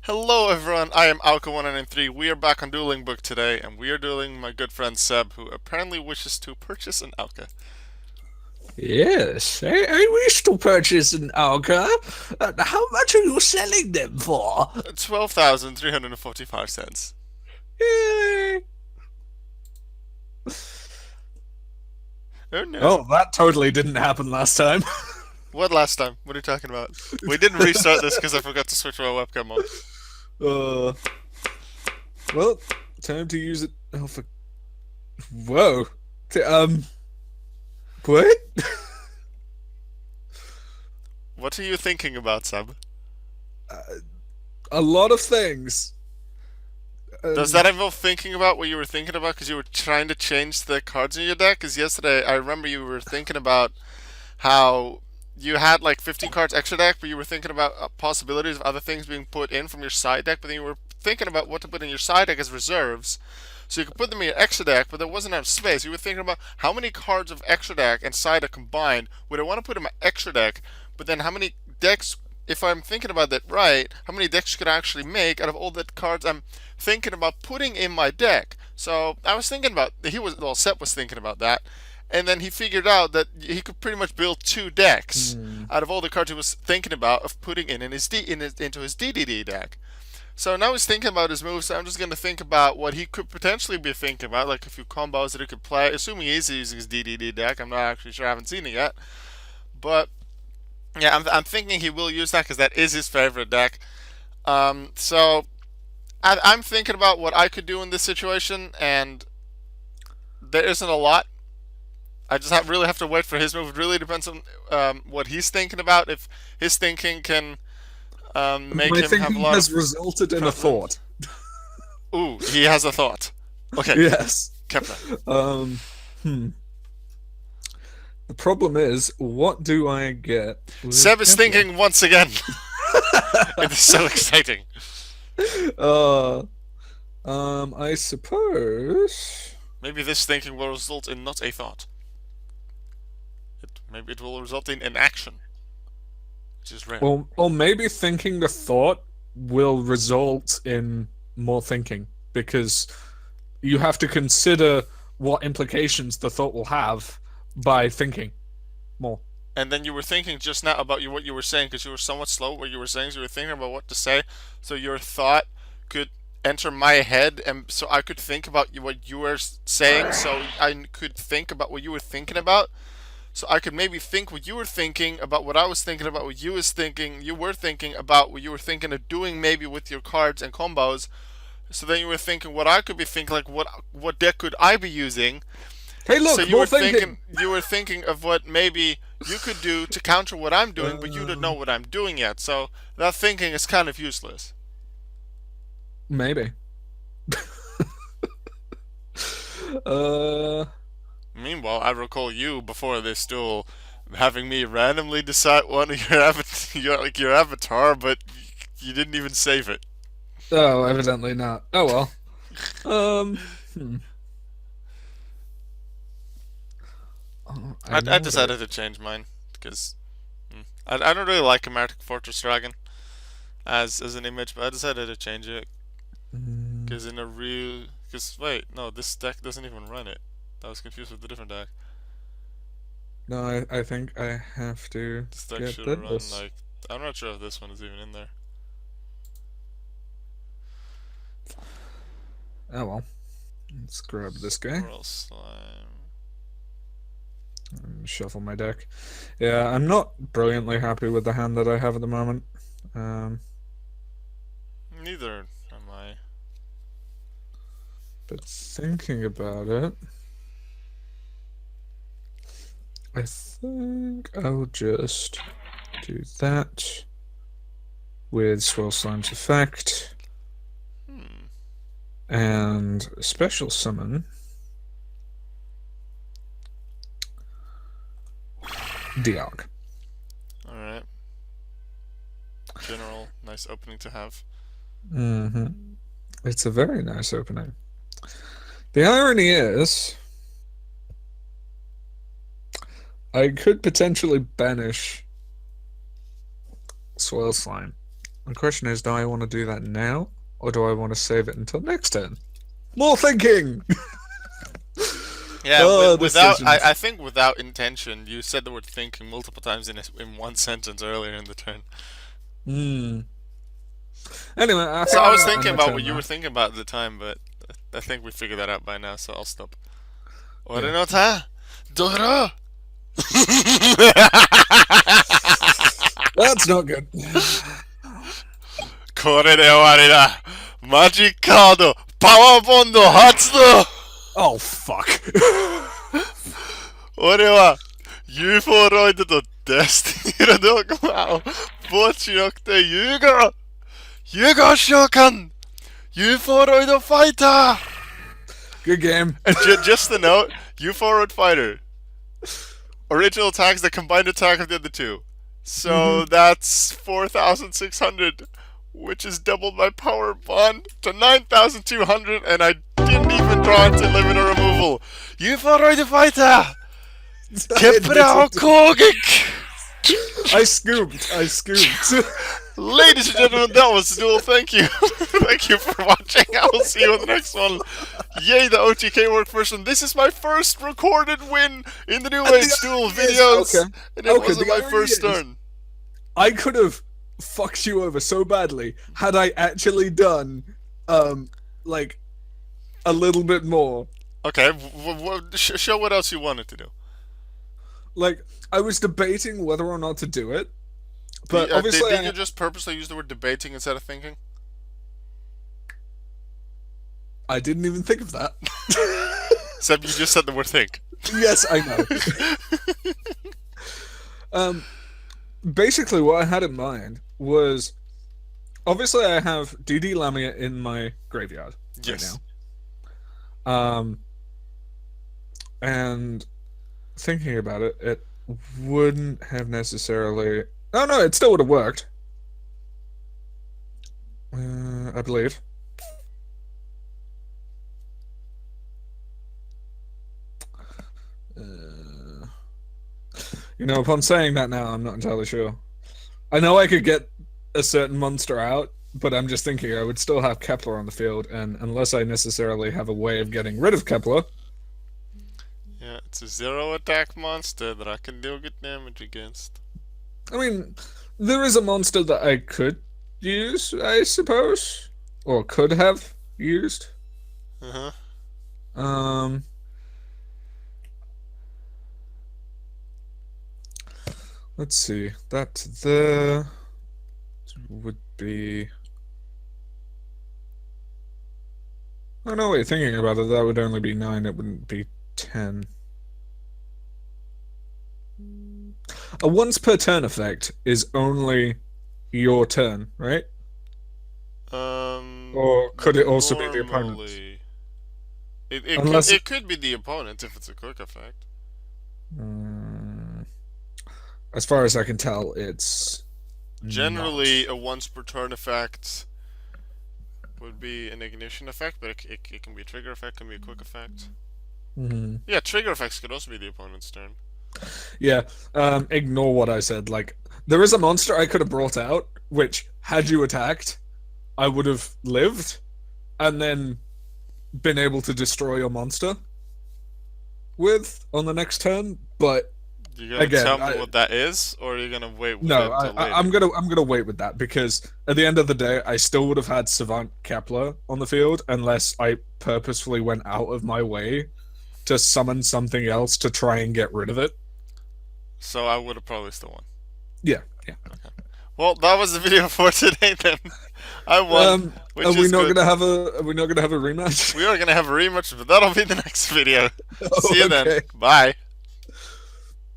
Hello everyone, I am Alka1993. We are back on Dueling Book today, and we are dueling my good friend Seb, who apparently wishes to purchase an Alka. Yes, I wish to purchase an Alka. How much are you selling them for? 12,345 cents. Eh. Oh no. Oh, that totally didn't happen last time. What last time? What are you talking about? We didn't restart this because I forgot to switch my webcam on. uh, well, time to use it. Oh, for... Whoa. T- Um, what? What are you thinking about, Seb? Uh, a lot of things. Does Um, that involve thinking about what you were thinking about because you were trying to change the cards in your deck? Because yesterday I remember you were thinking about how you had like 15 cards extra deck, but you were thinking about possibilities of other things being put in from your side deck, but then you were thinking about what to put in your side deck as reserves. So you could put them in your extra deck, but there wasn't enough space. You were thinking about how many cards of extra deck and side deck combined would I want to put in my extra deck, but then how many decks, if I'm thinking about that right, how many decks could I actually make out of all the cards I'm thinking about putting in my deck? So I was thinking about, Seth was thinking about that, and then he figured out that he could pretty much build two decks hmm. out of all the cards he was thinking about of putting into his DDD deck. So now he's thinking about his moves. So I'm just going to think about what he could potentially be thinking about, like a few combos that he could play, assuming he's using his DDD deck. I'm not actually sure. I haven't seen it yet. But yeah, I'm thinking he will use that because that is his favorite deck. So I'm thinking about what I could do in this situation, and there isn't a lot. I just really have to wait for his move. It really depends on what he's thinking about. If his thinking can make My him have a thinking lot has of resulted in a confidence. thought. Ooh, he has a thought. Okay, Yes. Kepler. Um, hmm. The problem is, what do I get with Seb is Kepler? thinking once again. It is so exciting. uh, I suppose. Maybe this thinking will result in not a thought. Maybe it will result in an action, which is rare. Or maybe thinking the thought will result in more thinking because you have to consider what implications the thought will have by thinking more. And then you were thinking just now about what you were saying because you were somewhat slow. What you were saying, so you were thinking about what to say. So your thought could enter my head, and so I could think about what you were saying. So I could think about what you were thinking about. So I could maybe think what you were thinking about what I was thinking about what you was thinking. You were thinking about what you were thinking of doing maybe with your cards and combos. So then you were thinking what I could be thinking, like what deck could I be using? Hey, So look, more thinking. you were thinking of what maybe you could do to counter what I'm doing, but you don't know Um, what I'm doing yet. So that thinking is kind of useless. maybe. uh, Meanwhile, I recall you before this duel having me randomly decide one of your your avatar, but you didn't even save it. oh, evidently not. Oh well. Um, hmm. Oh, I I know what I. decided to change mine because I don't really like a Arctic Fortress Dragon as an image, but I decided to change it Mm, because in a real because wait no, this deck doesn't even run it. I was confused with the different deck. no, I think I have to This deck get should run this. like I'm not sure if this one is even in there. Oh well. Let's grab this guy Swirl slime. and shuffle my deck. Yeah, I'm not brilliantly happy with the hand that I have at the moment. Um, Neither am I. but thinking about it, I think I'll just do that with Swirl Slime's effect Hmm. and special summon Dialg. All right. General, nice opening to have. Hmm. It's a very nice opening. The irony is, I could potentially banish Swirl Slime The question is, do I want to do that now, or do I want to save it until next turn? More thinking! Yeah, Oh, without decisions. I think without intention, you said the word thinking multiple times in one sentence earlier in the turn. Hmm. Anyway, I So think I I'm was gonna end thinking my about turn what you now. were thinking about at the time, but I think we figured that out by now, so I'll stop. Yeah. 俺のたどろ That's not good. これで終わりだ。マジックカードパワーボンド発動。Oh, fuck. 俺は UFOroid とデスティニーのドグマを墓地よくて融合召喚 UFOroid Fighter! Good game. Just a note, UFOroid Fighter. Original attack is the combined attack of the other two. So that's 4,600, which is doubled my power bond to 9,200, and I didn't even draw into limit or removal. UFOroid Fighter! ケプラを攻撃 I scooped. Ladies and gentlemen, that was Duel. Thank you. Thank you for watching. I will see you in the next one. Yay, the OTK worked first, and this is my first recorded win in the new Age Duel videos. Okay. And it wasn't my first turn. I could have fucked you over so badly had I actually done, like, a little bit more. Okay, show what else you wanted to do. Like, I was debating whether or not to do it, but obviously Did you just purposely use the word debating instead of thinking? I didn't even think of that. Except you just said the word think. Yes, I know. Basically, what I had in mind was, obviously, I have DD Lamia in my graveyard Yes. right now. And thinking about it, it wouldn't have necessarily. Oh no, it still would have worked. I believe. Upon saying that now, I'm not entirely sure. I know I could get a certain monster out, but I'm just thinking I would still have Kepler on the field, and unless I necessarily have a way of getting rid of Kepler. Yeah, it's a 0 attack monster that I can deal good damage against. I mean, there is a monster that I could use, I suppose, or could have used. Uh-huh. Let's see. That there would be. Oh no, wait. Thinking about it, that would only be 9. It wouldn't be 10. A once per turn effect is only your turn, right? Or could it also be the opponent's? Normally. Unless It could be the opponent if it's a quick effect. as far as I can tell, it's Generally, not. a once per turn effect would be an ignition effect, but it can be a trigger effect, can be a quick effect. Yeah, trigger effects could also be the opponent's turn. Yeah, ignore what I said. Like, there is a monster I could have brought out, which, had you attacked, I would have lived, and then been able to destroy your monster with on the next turn. But You gonna again, tell me what that is, or are you gonna wait with it no, until later? I'm gonna wait with that because at the end of the day, I still would have had Savant Kepler on the field unless I purposefully went out of my way to summon something else to try and get rid of it. So I would have probably still won. Yeah. Okay. Well, that was the video for today then. I won. Which Are we is not good. gonna have a? Are we not gonna have a rematch? We are gonna have a rematch, but that'll be the next video. See you then. Okay. Bye.